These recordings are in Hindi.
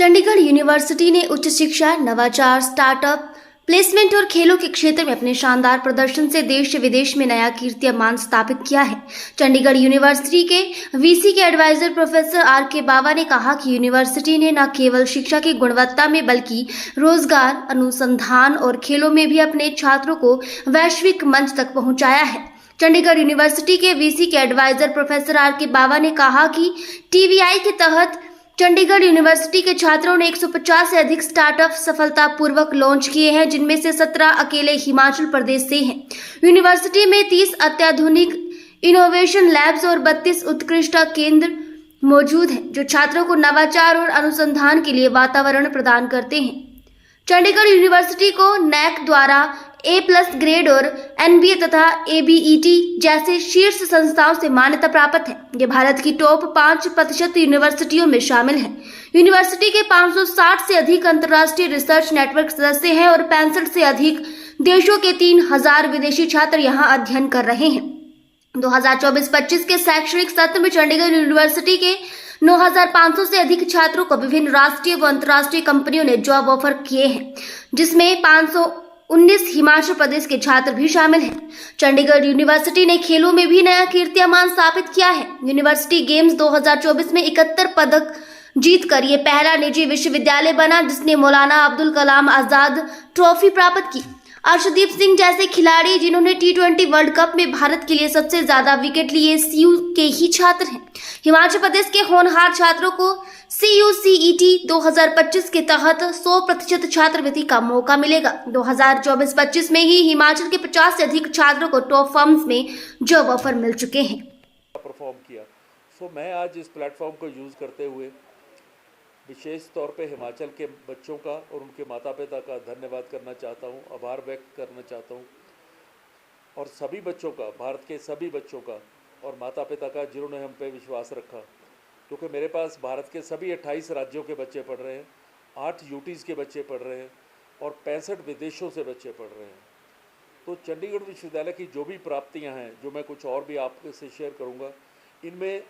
चंडीगढ़ यूनिवर्सिटी ने उच्च शिक्षा, नवाचार, स्टार्टअप, प्लेसमेंट और खेलों के क्षेत्र में अपने शानदार प्रदर्शन से देश विदेश में नया कीर्तिमान स्थापित किया है। चंडीगढ़ यूनिवर्सिटी के वीसी के एडवाइजर प्रोफेसर आर.के. बावा ने कहा कि यूनिवर्सिटी ने न केवल शिक्षा की गुणवत्ता में बल्कि रोजगार, अनुसंधान और खेलों में भी अपने छात्रों को वैश्विक मंच तक पहुंचाया है। चंडीगढ़ यूनिवर्सिटी के वीसी के एडवाइजर प्रोफेसर आर.के. बावा ने कहा कि टीवीआई के तहत चंडीगढ़ यूनिवर्सिटी के छात्रों ने 150 से अधिक स्टार्टअप सफलतापूर्वक लॉन्च किए हैं, जिनमें से 17 अकेले हिमाचल प्रदेश से हैं। यूनिवर्सिटी में 30 अत्याधुनिक इनोवेशन लैब्स और 32 उत्कृष्ट केंद्र मौजूद हैं, जो छात्रों को नवाचार और अनुसंधान के लिए वातावरण प्रदान करते हैं। चंडीगढ़ यूनिवर्सिटी को नैक द्वारा A+ ग्रेड और NBA तथा ABET जैसे शीर्ष संस्थाओं से मान्यता प्राप्त है। ये भारत की टॉप 5% यूनिवर्सिटियों में शामिल है। यूनिवर्सिटी के 560 से अधिक अंतर्राष्ट्रीय रिसर्च नेटवर्क सदस्य हैं और 65 से अधिक देशों के 3000 विदेशी छात्र यहाँ अध्ययन कर रहे हैं। 2024-25 के शैक्षणिक सत्र में चंडीगढ़ यूनिवर्सिटी के 9,500 से अधिक छात्रों को विभिन्न राष्ट्रीय व अंतर्राष्ट्रीय कंपनियों ने जॉब ऑफर किए हैं, जिसमें 519 हिमाचल प्रदेश के छात्र भी शामिल हैं। चंडीगढ़ यूनिवर्सिटी ने खेलों में भी नया कीर्तिमान स्थापित किया है। यूनिवर्सिटी गेम्स 2024 में 71 पदक जीतकर ये पहला निजी विश्वविद्यालय बना जिसने मौलाना अब्दुल कलाम आजाद ट्रॉफी प्राप्त की। अर्शदीप सिंह जैसे खिलाड़ी जिन्होंने T20 वर्ल्ड कप में भारत के लिए सबसे ज्यादा विकेट लिए CU के ही छात्र हैं। हिमाचल प्रदेश के होनहार छात्रों को CUCET 2025 के तहत 100% छात्रवृत्ति का मौका मिलेगा। 2024-25 में ही हिमाचल के 50 से अधिक छात्रों को टॉप फर्म्स में जॉब ऑफर मिल चुके हैं। परफॉर्म किया। मैं आज इस प्लेटफॉर्म को यूज़ करते हुए विशेष तौर पे हिमाचल के बच्चों का और उनके माता पिता का धन्यवाद करना चाहता हूँ, आभार व्यक्त करना चाहता हूँ, और सभी बच्चों का, भारत के सभी बच्चों का और माता पिता का जिन्होंने हम पे विश्वास रखा, क्योंकि मेरे पास भारत के सभी 28 राज्यों के बच्चे पढ़ रहे हैं, 8 यूटीज़ के बच्चे पढ़ रहे हैं और 65 विदेशों से बच्चे पढ़ रहे हैं। तो चंडीगढ़ विश्वविद्यालय की जो भी प्राप्तियाँ हैं, जो मैं कुछ और भी आपसे शेयर करूँगा, इनमें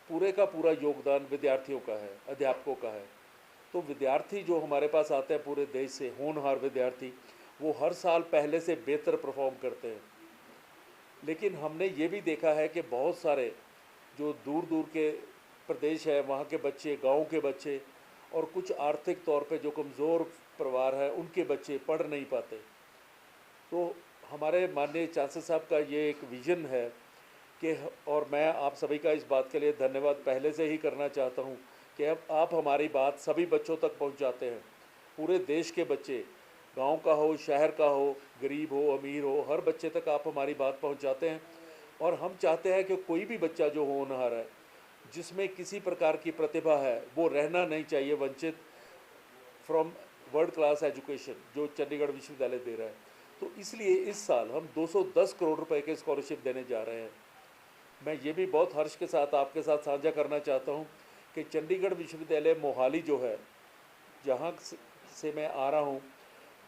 पूरे का पूरा योगदान विद्यार्थियों का है, अध्यापकों का है। तो विद्यार्थी जो हमारे पास आते हैं पूरे देश से, होनहार विद्यार्थी, वो हर साल पहले से बेहतर परफॉर्म करते हैं। लेकिन हमने ये भी देखा है कि बहुत सारे जो दूर दूर के प्रदेश है, वहाँ के बच्चे, गाँव के बच्चे और कुछ आर्थिक तौर पे जो कमज़ोर परिवार है, उनके बच्चे पढ़ नहीं पाते। तो हमारे माननीय चांसलर साहब का ये एक विज़न है कि, और मैं आप सभी का इस बात के लिए धन्यवाद पहले से ही करना चाहता हूँ कि अब आप हमारी बात सभी बच्चों तक पहुँचाते हैं। पूरे देश के बच्चे, गांव का हो, शहर का हो, गरीब हो, अमीर हो, हर बच्चे तक आप हमारी बात पहुँचाते हैं। और हम चाहते हैं कि कोई भी बच्चा जो होनहार है, जिसमें किसी प्रकार की प्रतिभा है, वो रहना नहीं चाहिए वंचित फ्रॉम वर्ल्ड क्लास एजुकेशन जो चंडीगढ़ विश्वविद्यालय दे रहा है। तो इसलिए इस साल हम 210 करोड़ रुपए के स्कॉलरशिप देने जा रहे हैं। मैं ये भी बहुत हर्ष के साथ आपके साथ साझा करना चाहता हूँ कि चंडीगढ़ विश्वविद्यालय मोहाली जो है, जहाँ से मैं आ रहा हूँ,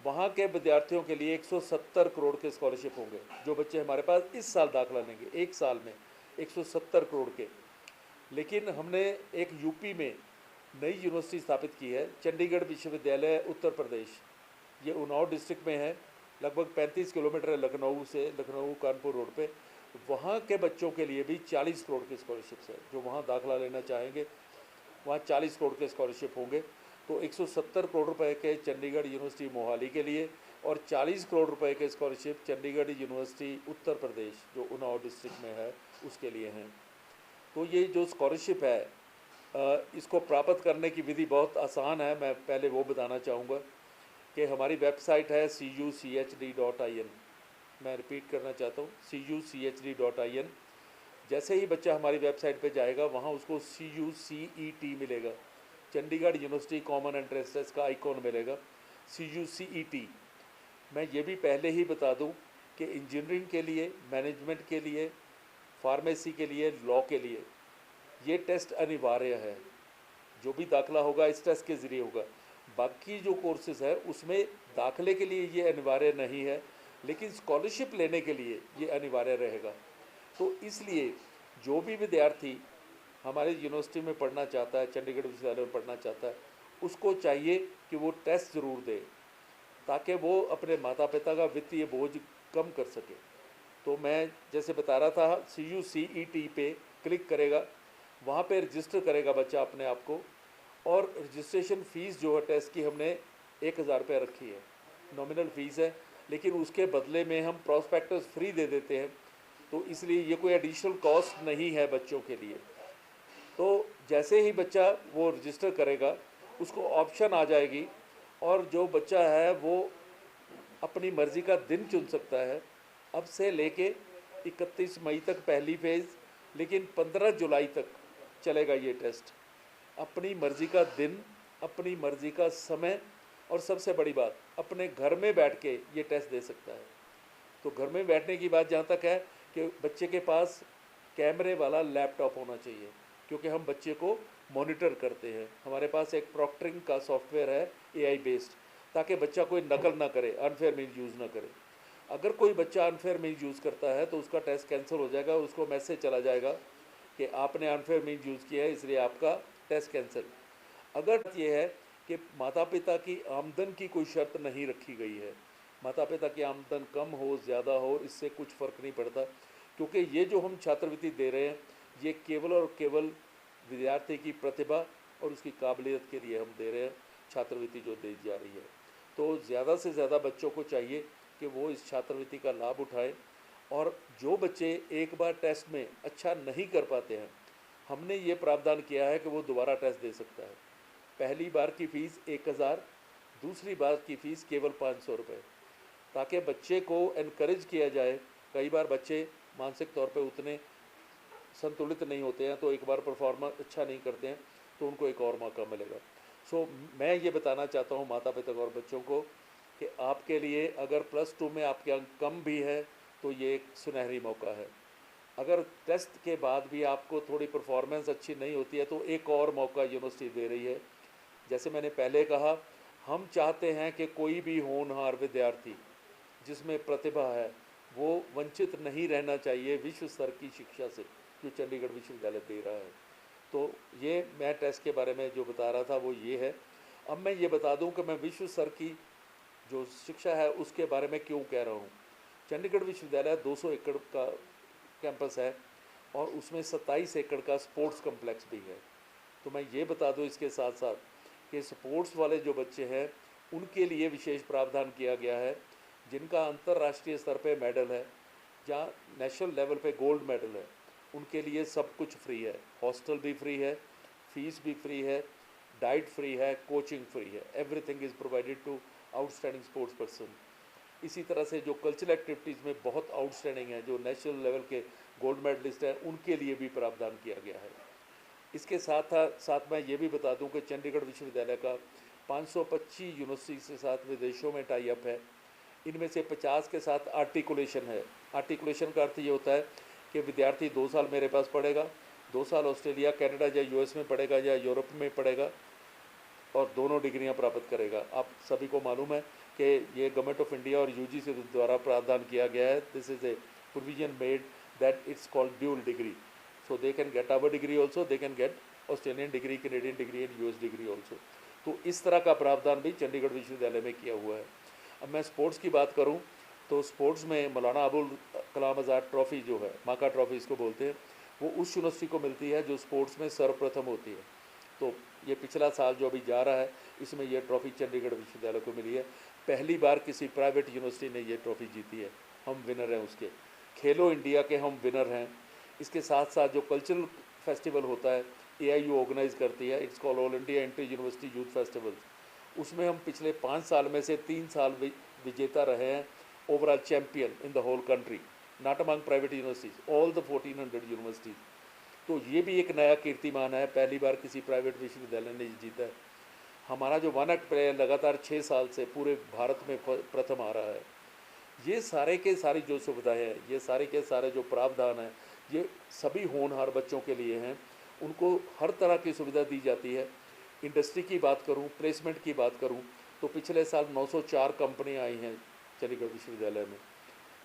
वहाँ के विद्यार्थियों के लिए 170 करोड़ के स्कॉलरशिप होंगे। जो बच्चे हमारे पास इस साल दाखिला लेंगे, एक साल में 170 करोड़ के। लेकिन हमने एक यूपी में नई यूनिवर्सिटी स्थापित की है, चंडीगढ़ विश्वविद्यालय उत्तर प्रदेश। ये उन्नाव डिस्ट्रिक्ट में है, लगभग 35 किलोमीटर है लखनऊ से, लखनऊ कानपुर रोड पे। वहाँ के बच्चों के लिए भी 40 करोड़ की स्कॉलरशिप्स है। जो वहाँ दाखिला लेना चाहेंगे, वहाँ 40 करोड़ के स्कॉलरशिप होंगे। तो 170 करोड़ रुपए के चंडीगढ़ यूनिवर्सिटी मोहाली के लिए और 40 करोड़ रुपए के स्कॉलरशिप चंडीगढ़ यूनिवर्सिटी उत्तर प्रदेश जो उन्नाव डिस्ट्रिक्ट में है, उसके लिए हैं। तो ये जो स्कॉलरशिप है, इसको प्राप्त करने की विधि बहुत आसान है। मैं पहले वो बताना चाहूँगा कि हमारी वेबसाइट है cuchd.in। मैं रिपीट करना चाहता हूँ, cuchd.in। जैसे ही बच्चा हमारी वेबसाइट पे जाएगा, वहाँ उसको CUCET मिलेगा, Chandigarh university common entrance test का आइकॉन मिलेगा, CUCET। मैं ये भी पहले ही बता दूँ कि इंजीनियरिंग के लिए, मैनेजमेंट के लिए, फार्मेसी के लिए, लॉ के लिए ये टेस्ट अनिवार्य है। जो भी दाखिला होगा इस टेस्ट के ज़रिए होगा। बाकी जो कोर्सेज़ है उसमें दाखिले के लिए ये अनिवार्य नहीं है, लेकिन स्कॉलरशिप लेने के लिए ये अनिवार्य रहेगा। तो इसलिए जो भी विद्यार्थी हमारे यूनिवर्सिटी में पढ़ना चाहता है, चंडीगढ़ विश्वविद्यालय में पढ़ना चाहता है, उसको चाहिए कि वो टेस्ट ज़रूर दे, ताकि वो अपने माता पिता का वित्तीय बोझ कम कर सके। तो मैं जैसे बता रहा था, CUCET पे क्लिक करेगा, वहाँ पे रजिस्टर करेगा बच्चा अपने आप को, और रजिस्ट्रेशन फ़ीस जो है टेस्ट की हमने 1,000 रुपये रखी है, नॉमिनल फ़ीस है, लेकिन उसके बदले में हम प्रॉस्पेक्टस फ्री दे देते हैं, तो इसलिए ये कोई एडिशनल कॉस्ट नहीं है बच्चों के लिए। तो जैसे ही बच्चा वो रजिस्टर करेगा, उसको ऑप्शन आ जाएगी, और जो बच्चा है वो अपनी मर्ज़ी का दिन चुन सकता है। अब से लेके 31 मई तक पहली फेज़, लेकिन 15 जुलाई तक चलेगा ये टेस्ट। अपनी मर्ज़ी का दिन, अपनी मर्ज़ी का समय, और सबसे बड़ी बात, अपने घर में बैठ के ये टेस्ट दे सकता है। तो घर में बैठने की बात जहाँ तक है कि बच्चे के पास कैमरे वाला लैपटॉप होना चाहिए, क्योंकि हम बच्चे को मॉनिटर करते हैं। हमारे पास एक प्रॉक्टरिंग का सॉफ्टवेयर है AI बेस्ड, ताकि बच्चा कोई नकल ना करे, अनफेयर मीन्स यूज़ ना करे। अगर कोई बच्चा अनफेयर मीन्स यूज़ करता है तो उसका टेस्ट कैंसिल हो जाएगा, उसको मैसेज चला जाएगा कि आपने अनफेयर मीन्स यूज़ किया है, इसलिए आपका टेस्ट कैंसिल। अगर ये है कि माता पिता की आमदन की कोई शर्त नहीं रखी गई है, माता पिता की आमदन कम हो ज़्यादा हो, इससे कुछ फ़र्क नहीं पड़ता, क्योंकि ये जो हम छात्रवृत्ति दे रहे हैं ये केवल और केवल विद्यार्थी की प्रतिभा और उसकी काबिलियत के लिए हम दे रहे हैं, छात्रवृत्ति जो दी जा रही है। तो ज़्यादा से ज़्यादा बच्चों को चाहिए कि वो इस छात्रवृत्ति का लाभ उठाएं, और जो बच्चे एक बार टेस्ट में अच्छा नहीं कर पाते हैं, हमने ये प्रावधान किया है कि वो दोबारा टेस्ट दे सकता है। पहली बार की फ़ीस 1,000, दूसरी बार की फ़ीस केवल 500 रुपये, ताकि बच्चे को एनकरेज किया जाए। कई बार बच्चे मानसिक तौर पे उतने संतुलित नहीं होते हैं, तो एक बार परफॉर्मेंस अच्छा नहीं करते हैं, तो उनको एक और मौका मिलेगा। सो मैं ये बताना चाहता हूँ माता पिता और बच्चों को कि आपके लिए अगर +2 में आपके अंक कम भी है तो ये एक सुनहरी मौका है। अगर टेस्ट के बाद भी आपको थोड़ी परफॉर्मेंस अच्छी नहीं होती है तो एक और मौका यूनिवर्सिटी दे रही है। जैसे मैंने पहले कहा, हम चाहते हैं कि कोई भी होनहार विद्यार्थी जिसमें प्रतिभा है वो वंचित नहीं रहना चाहिए विश्व स्तर की शिक्षा से, जो चंडीगढ़ विश्वविद्यालय दे रहा है। तो ये मैं टेस्ट के बारे में जो बता रहा था वो ये है। अब मैं ये बता दूं कि मैं विश्व स्तर की जो शिक्षा है उसके बारे में क्यों कह रहा हूँ। चंडीगढ़ विश्वविद्यालय 200 एकड़ का कैंपस है, और उसमें 27 एकड़ का स्पोर्ट्स कम्प्लेक्स भी है। तो मैं ये बता दूं इसके साथ साथ कि स्पोर्ट्स वाले जो बच्चे हैं उनके लिए विशेष प्रावधान किया गया है, जिनका अंतर्राष्ट्रीय स्तर पे मेडल है, जहाँ नेशनल लेवल पे गोल्ड मेडल है, उनके लिए सब कुछ फ्री है। हॉस्टल भी फ्री है, फीस भी फ्री है, डाइट फ्री है, कोचिंग फ्री है, everything is provided to outstanding sports person. इसी तरह से जो कल्चरल एक्टिविटीज़ में बहुत आउटस्टैंडिंग है, जो नेशनल लेवल के गोल्ड मेडलिस्ट हैं, उनके लिए भी प्रावधान किया गया है। इसके साथ मैं ये भी बता दूं कि चंडीगढ़ विश्वविद्यालय का 525 यूनिवर्सिटी के साथ विदेशों में टाई अप है। इनमें से 50 के साथ आर्टिकुलेशन है। आर्टिकुलेशन का अर्थ ये होता है कि विद्यार्थी 2 साल मेरे पास पढ़ेगा, 2 साल ऑस्ट्रेलिया, कनाडा या US में पढ़ेगा या यूरोप में पढ़ेगा, और दोनों डिग्रियां प्राप्त करेगा। आप सभी को मालूम है कि ये गवर्नमेंट ऑफ इंडिया और UGC द्वारा प्रावधान किया गया है। This is a provision made that it's called dual degree, so they can get our degree also, they can get Australian degree, Canadian degree and US degree also. तो इस तरह का प्रावधान भी चंडीगढ़ विश्वविद्यालय में किया हुआ है। अब मैं स्पोर्ट्स की बात करूं तो स्पोर्ट्स में मौलाना अबुल कलाम आज़ाद ट्रॉफ़ी जो है, माका ट्रॉफ़ी इसको बोलते हैं, वो उस यूनिवर्सिटी को मिलती है जो स्पोर्ट्स में सर्वप्रथम होती है। तो ये पिछला साल जो अभी जा रहा है, इसमें यह ट्रॉफ़ी चंडीगढ़ विश्वविद्यालय को मिली है। पहली बार किसी प्राइवेट यूनिवर्सिटी ने ये ट्रॉफ़ी जीती है, हम विनर हैं उसके। खेलो इंडिया के हम विनर हैं। इसके साथ साथ जो कल्चरल फेस्टिवल होता है, AIU ऑर्गेनाइज़ करती है, it's called all India inter university youth festival. उसमें हम पिछले 5 साल में से 3 साल विजेता रहे हैं, overall champion in the whole country, not among private universities, all the 1400 universities. तो ये भी एक नया कीर्तिमान है, पहली बार किसी प्राइवेट विश्वविद्यालय ने जीता है। हमारा जो वानक प्लेयर लगातार 6 साल से पूरे भारत में प्रथम आ रहा है। ये सारे के सारी जो सुविधाएं हैं, ये सारे के सारे जो प्रावधान हैं, ये सभी होनहार बच्चों के लिए हैं। उनको हर तरह की सुविधा दी जाती है। इंडस्ट्री की बात करूं, प्लेसमेंट की बात करूं, तो पिछले साल 904 कंपनियां आई हैं चंडीगढ़ विश्वविद्यालय में,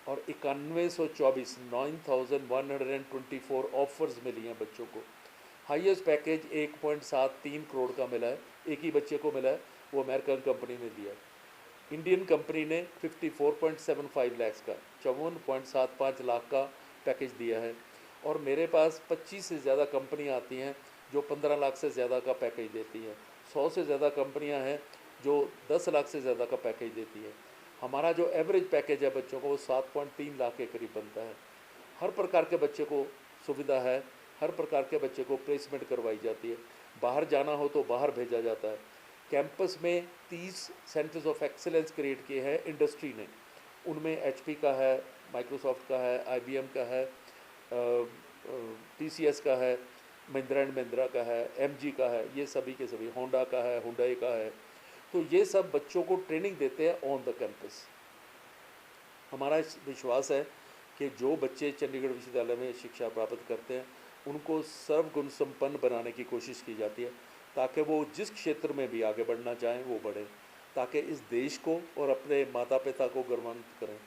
और 9124 9124 ऑफर्स मिली हैं बच्चों को। हाईएस्ट पैकेज 1.73 करोड़ का मिला है, एक ही बच्चे को मिला है, वो अमेरिकन कंपनी ने दिया। इंडियन कंपनी ने 54.75 लाख का 54.75 लाख का पैकेज दिया है। और मेरे पास 25 से ज़्यादा कंपनियां आती हैं जो 15 लाख से ज़्यादा का पैकेज देती हैं। 100 से ज़्यादा कंपनियां हैं जो 10 लाख से ज़्यादा का पैकेज देती है। हमारा जो एवरेज पैकेज है बच्चों को वो 7.3 लाख के करीब बनता है। हर प्रकार के बच्चे को सुविधा है, हर प्रकार के बच्चे को प्लेसमेंट करवाई जाती है। बाहर जाना हो तो बाहर भेजा जाता है। कैंपस में 30 सेंटर्स ऑफ एक्सीलेंस क्रिएट किए हैं इंडस्ट्री ने। उनमें HP का है, माइक्रोसॉफ्ट का है, IBM का है, TCS का है, महिंद्रा एंड महिंद्रा का है, MG का है, ये सभी के सभी, होंडा का है, हुंडई का है। तो ये सब बच्चों को ट्रेनिंग देते हैं ऑन द कैंपस। हमारा विश्वास है कि जो बच्चे चंडीगढ़ विश्वविद्यालय में शिक्षा प्राप्त करते हैं उनको सर्वगुण संपन्न बनाने की कोशिश की जाती है, ताकि वो जिस क्षेत्र में भी आगे बढ़ना चाहें वो बढ़ें, ताकि इस देश को और अपने माता पिता को गौरवान्वित करें।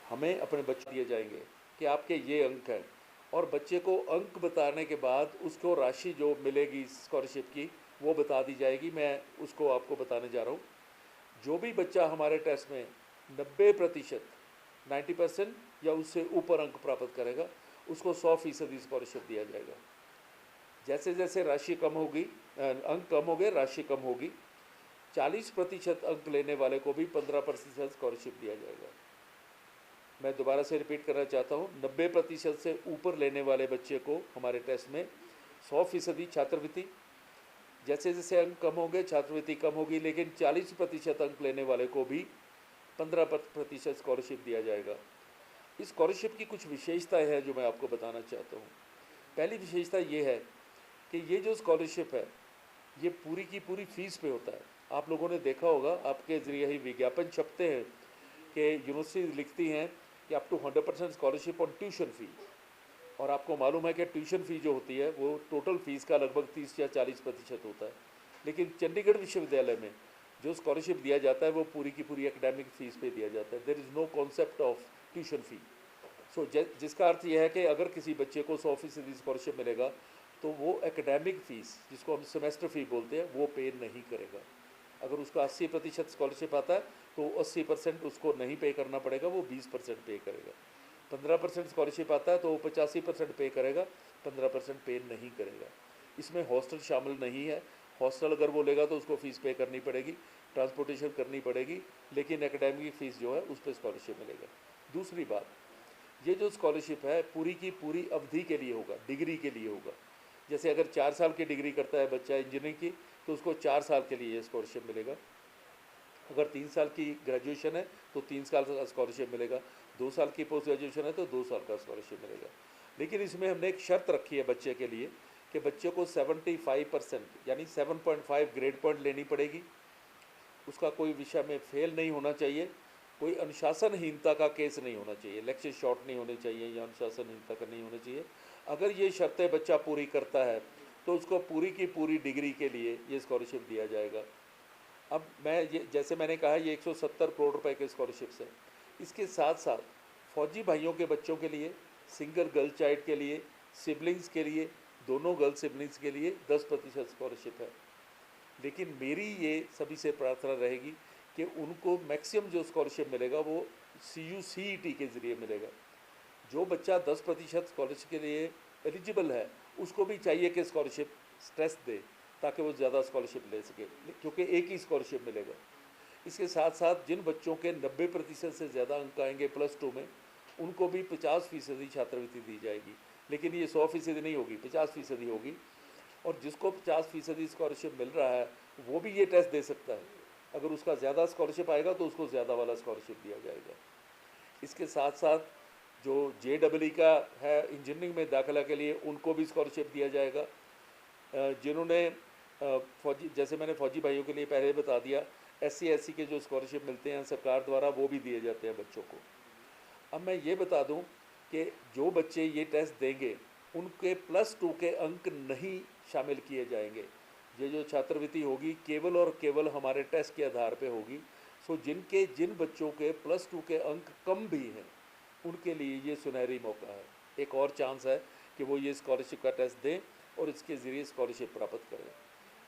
हमें अपने बच्चे दिए जाएंगे कि आपके ये अंक हैं, और बच्चे को अंक बताने के बाद उसको राशि जो मिलेगी स्कॉलरशिप की वो बता दी जाएगी। मैं उसको आपको बताने जा रहा हूँ। जो भी बच्चा हमारे टेस्ट में 90%, 90% या उससे ऊपर अंक प्राप्त करेगा उसको 100% स्कॉलरशिप दिया जाएगा। जैसे जैसे राशि कम होगी, अंक कम हो गए, राशि कम होगी। 40% अंक लेने वाले को भी 15% स्कॉलरशिप दिया जाएगा। मैं दोबारा से रिपीट करना चाहता हूँ, 90% से ऊपर लेने वाले बच्चे को हमारे टेस्ट में 100% छात्रवृत्ति। जैसे जैसे अंक कम होंगे छात्रवृत्ति कम होगी, लेकिन 40% अंक लेने वाले को भी 15% स्कॉलरशिप दिया जाएगा। इस स्कॉलरशिप की कुछ विशेषताएं हैं जो मैं आपको बताना चाहता हूँ। पहली विशेषता ये है कि ये जो स्कॉलरशिप है ये पूरी की पूरी फीस पे होता है। आप लोगों ने देखा होगा, आपके ज़रिए ही विज्ञापन छपते हैं कि यूनिवर्सिटी लिखती हैं कि up to 100% scholarship on tuition fee. और आपको मालूम है कि ट्यूशन फ़ी जो होती है वो टोटल फीस का लगभग 30 या 40% होता है। लेकिन चंडीगढ़ विश्वविद्यालय में जो स्कॉलरशिप दिया जाता है वो पूरी की पूरी एकेडमिक फ़ीस पे दिया जाता है। There is no concept of tuition fee. So जिसका अर्थ यह है कि अगर किसी बच्चे को 100% स्कॉलरशिप मिलेगा तो वो एकेडमिक फ़ीस, जिसको हम सेमेस्टर फ़ी बोलते हैं, वो पे नहीं करेगा। अगर उसका 80% स्कॉलरशिप आता है तो 80% उसको नहीं पे करना पड़ेगा, वो 20% पे करेगा। 15% स्कॉलरशिप आता है तो वो 85% पे करेगा, 15% पे नहीं करेगा। इसमें हॉस्टल शामिल नहीं है। हॉस्टल अगर वो लेगा तो उसको फ़ीस पे करनी पड़ेगी, ट्रांसपोर्टेशन करनी पड़ेगी, लेकिन एकेडमिक फ़ीस जो है उस पर स्कॉलरशिप मिलेगा। दूसरी बात, ये जो स्कॉलरशिप है पूरी की पूरी अवधि के लिए होगा, डिग्री के लिए होगा। जैसे अगर 4 साल की डिग्री करता है बच्चा इंजीनियरिंग की तो उसको 4 साल के लिए ये स्कॉलरशिप मिलेगा। अगर 3 साल की ग्रेजुएशन है तो 3 साल का स्कॉलरशिप मिलेगा। 2 साल की पोस्ट ग्रेजुएशन है तो 2 साल का स्कॉलरशिप मिलेगा। लेकिन इसमें हमने एक शर्त रखी है बच्चे के लिए कि बच्चे को 75% यानी 7.5 ग्रेड पॉइंट लेनी पड़ेगी। उसका कोई विषय में फेल नहीं होना चाहिए, कोई अनुशासनहीनता का केस नहीं होना चाहिए, लेक्चर शॉर्ट नहीं होने चाहिए या अनुशासनहीनता का नहीं होना चाहिए। अगर ये शर्तें बच्चा पूरी करता है तो उसको पूरी की पूरी डिग्री के लिए ये स्कॉलरशिप दिया जाएगा। अब मैं ये, जैसे मैंने कहा, ये 170 करोड़ रुपए के स्कॉलरशिप्स हैं। इसके साथ साथ फौजी भाइयों के बच्चों के लिए, सिंगल गर्ल चाइल्ड के लिए, सिबलिंग्स के लिए, दोनों गर्ल सिबलिंग्स के लिए 10% स्कॉलरशिप है। लेकिन मेरी ये सभी से प्रार्थना रहेगी कि उनको मैक्सिमम जो स्कॉलरशिप मिलेगा वो CUCET के ज़रिए मिलेगा। जो बच्चा 10% स्कॉलरशिप के लिए एलिजिबल है उसको भी चाहिए कि स्कॉलरशिप स्ट्रेस दे ताकि वो ज़्यादा स्कॉलरशिप ले सके, क्योंकि एक ही स्कॉलरशिप मिलेगा। इसके साथ साथ जिन बच्चों के 90% से ज़्यादा अंक आएंगे +2 में उनको भी 50% छात्रवृत्ति दी जाएगी। लेकिन ये 100% नहीं होगी, 50% होगी। और जिसको 50% स्कॉलरशिप मिल रहा है वो भी ये टेस्ट दे सकता है। अगर उसका ज़्यादा स्कॉलरशिप आएगा तो उसको ज़्यादा वाला स्कॉलरशिप दिया जाएगा। इसके साथ साथ जो JEE का है इंजीनियरिंग में दाखिला के लिए उनको भी स्कॉलरशिप दिया जाएगा। जिन्होंने फौजी, जैसे मैंने फौजी भाइयों के लिए पहले बता दिया, SC SC के जो स्कॉलरशिप मिलते हैं सरकार द्वारा वो भी दिए जाते हैं बच्चों को। अब मैं ये बता दूं कि जो बच्चे ये टेस्ट देंगे उनके +2 के अंक नहीं शामिल किए जाएंगे। ये जो छात्रवृत्ति होगी केवल और केवल हमारे टेस्ट के आधार पे होगी। सो जिन बच्चों के +2 के अंक कम भी हैं उनके लिए ये सुनहरी मौका है, एक और चांस है कि वो ये स्कॉलरशिप का टेस्ट दें और इसके ज़रिए स्कॉलरशिप प्राप्त करें।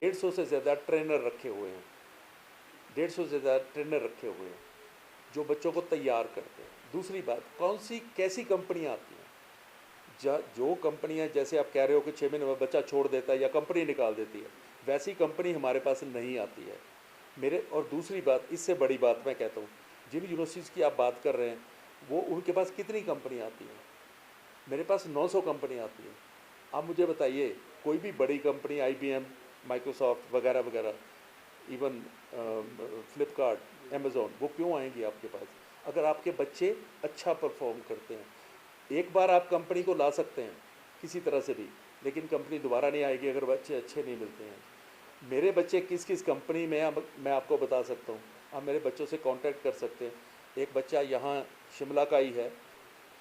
150 से ज़्यादा ट्रेनर रखे हुए हैं, 150 से ज़्यादा ट्रेनर रखे हुए हैं जो बच्चों को तैयार करते हैं। दूसरी बात, कौन सी कैसी कंपनियाँ आती हैं, जो कंपनियां, जैसे आप कह रहे हो कि 6 महीने में बच्चा छोड़ देता है या कंपनी निकाल देती है, वैसी कंपनी हमारे पास नहीं आती है मेरे। और दूसरी बात, इससे बड़ी बात मैं कहता हूँ, जिन यूनिवर्सिटीज़ की आप बात कर रहे हैं वो उनके पास कितनी कंपनियां आती हैं? मेरे पास 900 कंपनियां आती हैं। आप मुझे बताइए, कोई भी बड़ी कंपनी, IBM, माइक्रोसॉफ्ट वगैरह वगैरह, इवन फ्लिपकार्ट, अमेज़ॉन, वो क्यों आएंगी आपके पास? अगर आपके बच्चे अच्छा परफॉर्म करते हैं। एक बार आप कंपनी को ला सकते हैं किसी तरह से भी, लेकिन कंपनी दोबारा नहीं आएगी अगर बच्चे अच्छे नहीं मिलते हैं। मेरे बच्चे किस किस कंपनी में, अब मैं आपको बता सकता हूँ। आप मेरे बच्चों से कांटेक्ट कर सकते हैं। एक बच्चा यहाँ शिमला का ही है,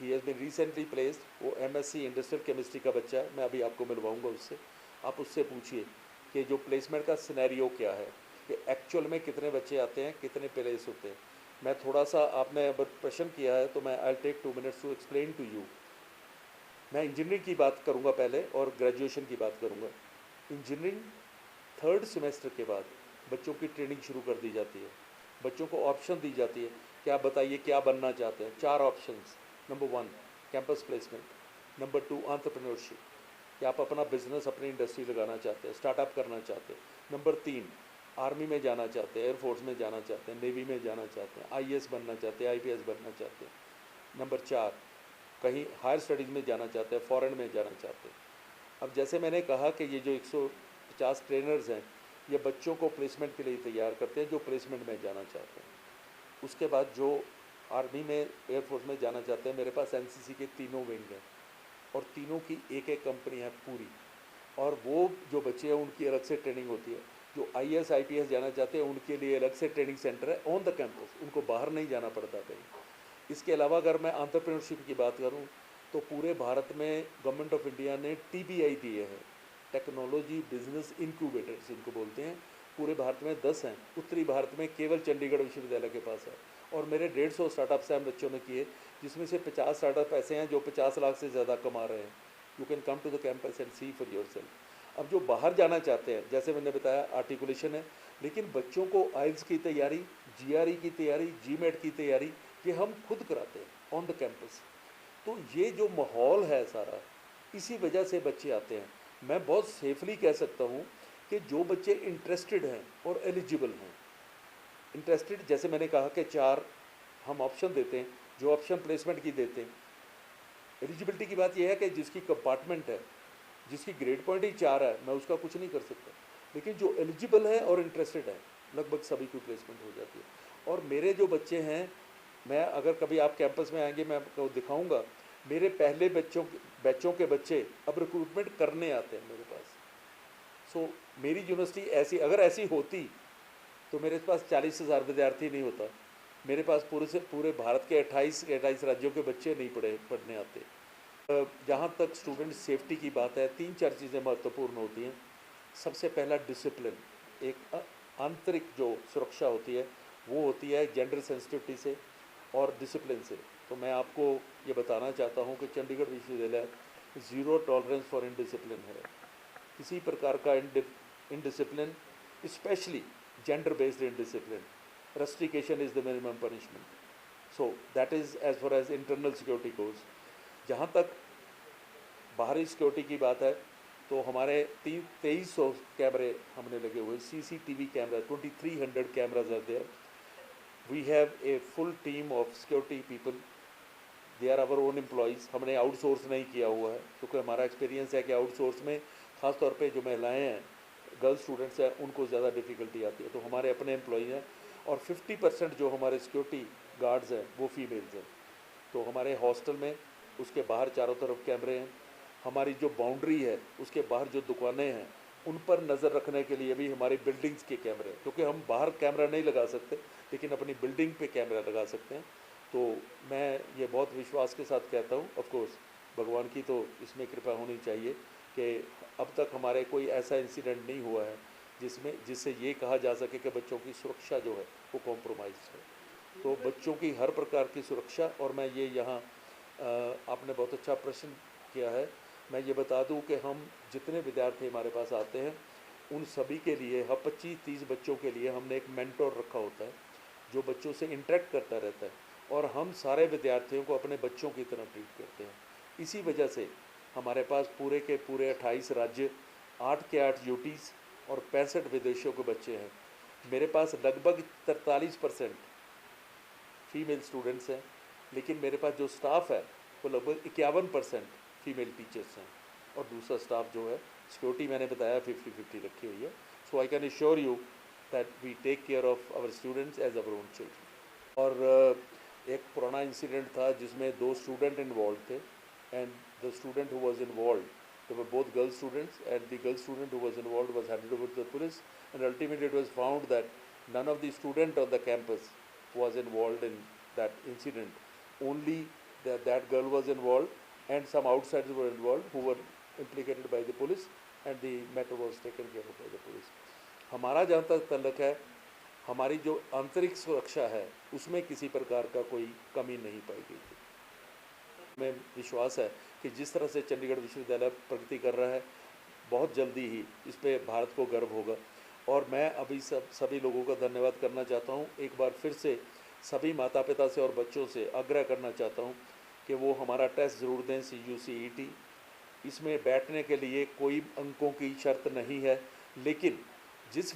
he has been recently placed, वो MSc इंडस्ट्रियल केमिस्ट्री का बच्चा है। मैं अभी आपको मिलवाऊंगा उससे, आप उससे पूछिए कि जो प्लेसमेंट का सिनेरियो क्या है, कि एक्चुअल में कितने बच्चे आते हैं, कितने प्लेस होते हैं। मैं थोड़ा सा, आपने अब प्रश्न किया है तो मैं I take 2 minutes to explain to you. मैं इंजीनियरिंग की बात करूंगा पहले और ग्रेजुएशन की बात करूंगा। इंजीनियरिंग 3rd सेमेस्टर के बाद बच्चों की ट्रेनिंग शुरू कर दी जाती है। बच्चों को ऑप्शन दी जाती है कि आप बताइए क्या बनना चाहते हैं। 4 options. Number 1 campus placement, number 2 entrepreneurship, कि आप अपना बिजनेस, अपनी इंडस्ट्री लगाना चाहते हैं, स्टार्टअप करना चाहते हैं। नंबर 3 आर्मी में जाना चाहते हैं, एयरफोर्स में जाना चाहते हैं, नेवी में जाना चाहते हैं, IAS बनना चाहते हैं, IPS बनना चाहते हैं। नंबर 4 कहीं हायर स्टडीज़ में जाना चाहते हैं, फॉरेन में जाना चाहते हैं। अब जैसे मैंने कहा कि ये जो 150 ट्रेनर्स हैं, ये बच्चों को प्लेसमेंट के लिए तैयार करते हैं जो प्लेसमेंट में जाना चाहते हैं। उसके बाद जो आर्मी में, एयरफोर्स में जाना चाहते हैं, मेरे पास NCC के तीनों विंग हैं और तीनों की एक एक कंपनी है पूरी। और वो जो बच्चे हैं उनकी अलग से ट्रेनिंग होती है। जो IAS IPS जाना चाहते हैं उनके लिए अलग से ट्रेनिंग सेंटर है ऑन द कैंपस, उनको बाहर नहीं जाना पड़ता कहीं। इसके अलावा अगर मैं एंटरप्रेन्योरशिप की बात करूं तो पूरे भारत में गवर्नमेंट ऑफ इंडिया ने TBI दिए हैं, टेक्नोलॉजी बिजनेस इंक्यूबेटर्स इनको बोलते हैं। पूरे भारत में 10 हैं, उत्तरी भारत में केवल चंडीगढ़ विश्वविद्यालय के पास है। और मेरे 150 स्टार्टअप्स हैं बच्चों ने किए, जिसमें से 50 स्टार्टअप ऐसे हैं जो 50 लाख से ज़्यादा कमा रहे हैं। You can come to the campus and see for yourself. अब जो बाहर जाना चाहते हैं, जैसे मैंने बताया आर्टिकुलेशन है, लेकिन बच्चों को IELTS की तैयारी, GRE की तैयारी, GMAT की तैयारी, ये हम खुद कराते हैं ऑन द कैंपस। तो ये जो माहौल है सारा, इसी वजह से बच्चे आते हैं। मैं बहुत सेफली कह सकता हूँ कि जो बच्चे इंटरेस्टेड हैं और एलिजिबल हैं, इंटरेस्टेड, जैसे मैंने कहा कि 4 हम ऑप्शन देते हैं, जो ऑप्शन प्लेसमेंट की देते हैं। एलिजिबिलिटी की बात यह है कि जिसकी कंपार्टमेंट है, जिसकी ग्रेड पॉइंट ही 4 है, मैं उसका कुछ नहीं कर सकता। लेकिन जो एलिजिबल है और इंटरेस्टेड है, लगभग सभी की प्लेसमेंट हो जाती है। और मेरे जो बच्चे हैं, मैं अगर कभी आप कैंपस में आएंगे मैं आपको दिखाऊंगा, मेरे पहले बैचों के बच्चे अब रिक्रूटमेंट करने आते हैं मेरे पास। सो मेरी यूनिवर्सिटी ऐसी, अगर ऐसी होती तो मेरे पास 40,000 विद्यार्थी नहीं होता। मेरे पास पूरे भारत के 28 राज्यों के बच्चे नहीं पढ़ने आते। जहाँ तक स्टूडेंट सेफ्टी की बात है, 3-4 चीज़ें महत्वपूर्ण होती हैं। सबसे पहला डिसिप्लिन, एक आंतरिक जो सुरक्षा होती है वो होती है जेंडर सेंसिटिविटी से और डिसिप्लिन से। तो मैं आपको ये बताना चाहता हूँ कि चंडीगढ़ विश्वविद्यालय 0 टॉलरेंस फॉर इनडिसिप्लिन है। किसी प्रकार का indiscipline, specially gender based indiscipline, rustication is the minimum punishment. So that is as far as internal security goes. जहाँ तक बाहरी सिक्योरिटी की बात है तो हमारे 2300 कैमरे हमने लगे हुए, CCTV camera, 2300 cameras are there. We have a full team of security people, they are our own employees. हमने आउटसोर्स नहीं किया हुआ है, क्योंकि हमारा एक्सपीरियंस है कि आउटसोर्स में ख़ास तौर पे जो महिलाएं हैं, गर्ल्स स्टूडेंट्स हैं, उनको ज़्यादा डिफ़िकल्टी आती है। तो हमारे अपने एम्प्लॉई हैं और 50% जो हमारे सिक्योरिटी गार्ड्स हैं वो फीमेल्स हैं। तो हमारे हॉस्टल में, उसके बाहर चारों तरफ कैमरे हैं। हमारी जो बाउंड्री है उसके बाहर जो दुकानें हैं उन पर नज़र रखने के लिए भी हमारी बिल्डिंग्स के कैमरे हैं, क्योंकि हम बाहर कैमरा नहीं लगा सकते लेकिन अपनी बिल्डिंग पे कैमरा लगा सकते हैं। तो मैं ये बहुत विश्वास के साथ कहता हूँ, ऑफ कोर्स भगवान की तो इसमें कृपा होनी चाहिए कि अब तक हमारे कोई ऐसा इंसिडेंट नहीं हुआ है जिससे ये कहा जा सके कि बच्चों की सुरक्षा जो है वो कॉम्प्रोमाइज़ है। तो बच्चों की हर प्रकार की सुरक्षा, और मैं ये यहाँ आपने बहुत अच्छा प्रश्न किया है मैं ये बता दूं कि हम जितने विद्यार्थी हमारे पास आते हैं उन सभी के लिए, हम 25-30 बच्चों के लिए हमने एक मेंटोर रखा होता है जो बच्चों से इंटरेक्ट करता रहता है, और हम सारे विद्यार्थियों को अपने बच्चों की तरह ट्रीट करते हैं। इसी वजह से हमारे पास पूरे के पूरे 28 राज्य, 8 के 8 यूटीज़ और 65 विदेशों के बच्चे हैं। मेरे पास लगभग 43% फीमेल स्टूडेंट्स हैं, लेकिन मेरे पास जो स्टाफ है वो लगभग 51% फीमेल टीचर्स हैं, और दूसरा स्टाफ जो है, सिक्योरिटी मैंने बताया 50-50 रखी हुई है। So I can assure you that we take care of our students as our own children. और एक पुराना इंसिडेंट था जिसमें 2 स्टूडेंट इन्वॉल्व थे, and the student who was involved, they were both girl students, and the girl student who was involved was handed over to the police, and ultimately it was found that none of the student on the campus was involved in that incident. Only that girl was involved, and some outsiders were involved who were implicated by the police, and the matter was taken care of by the police. हमारा जहाँ तक तल्लक है, हमारी जो आंतरिक सुरक्षा है उसमें किसी प्रकार का कोई कमी नहीं पाई गई थी। में विश्वास है कि जिस तरह से चंडीगढ़ विश्वविद्यालय प्रगति कर रहा है, बहुत जल्दी ही इस पे भारत को गर्व होगा। और मैं अभी सभी लोगों का धन्यवाद करना चाहता हूँ। एक बार फिर से सभी माता पिता से और बच्चों से आग्रह करना चाहता हूँ कि वो हमारा टेस्ट ज़रूर दें, CUCET। इसमें बैठने के लिए कोई अंकों की शर्त नहीं है, लेकिन जिस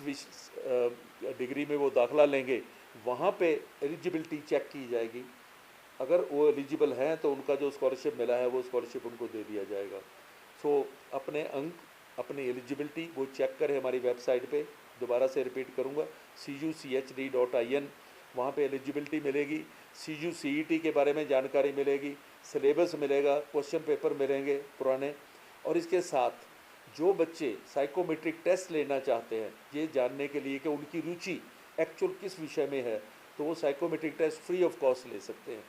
डिग्री में वो दाखिला लेंगे वहाँ पे एलिजिबिलिटी चेक की जाएगी। अगर वो एलिजिबल हैं तो उनका जो स्कॉलरशिप मिला है वो स्कॉलरशिप उनको दे दिया जाएगा। सो अपने अंक, अपनी एलिजिबिलिटी वो चेक करें हमारी वेबसाइट पे। दोबारा से रिपीट करूँगा, cuchd.in, वहाँ पे एलिजिबिलिटी मिलेगी, CUCET के बारे में जानकारी मिलेगी, सिलेबस मिलेगा, क्वेश्चन पेपर मिलेंगे पुराने। और इसके साथ जो बच्चे साइकोमेट्रिक टेस्ट लेना चाहते हैं ये जानने के लिए कि उनकी रुचि एक्चुअल किस विषय में है, तो वो psychometric test free of cost ले सकते हैं।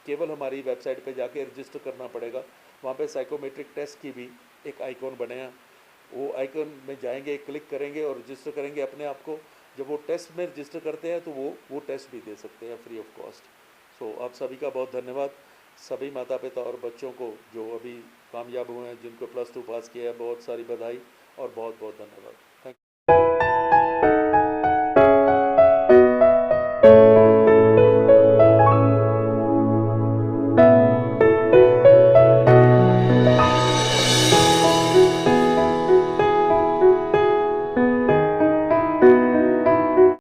केवल हमारी वेबसाइट पे जाके रजिस्टर करना पड़ेगा। वहाँ पे साइकोमेट्रिक टेस्ट की भी एक आइकॉन बनेगा, वो आइकॉन में जाएंगे, क्लिक करेंगे और रजिस्टर करेंगे अपने आप को। जब वो टेस्ट में रजिस्टर करते हैं तो वो टेस्ट भी दे सकते हैं फ्री ऑफ कॉस्ट। सो आप सभी का बहुत धन्यवाद। सभी माता पिता और बच्चों को जो अभी कामयाब हुए हैं, जिनको +2 पास किया है, बहुत सारी बधाई और बहुत बहुत धन्यवाद।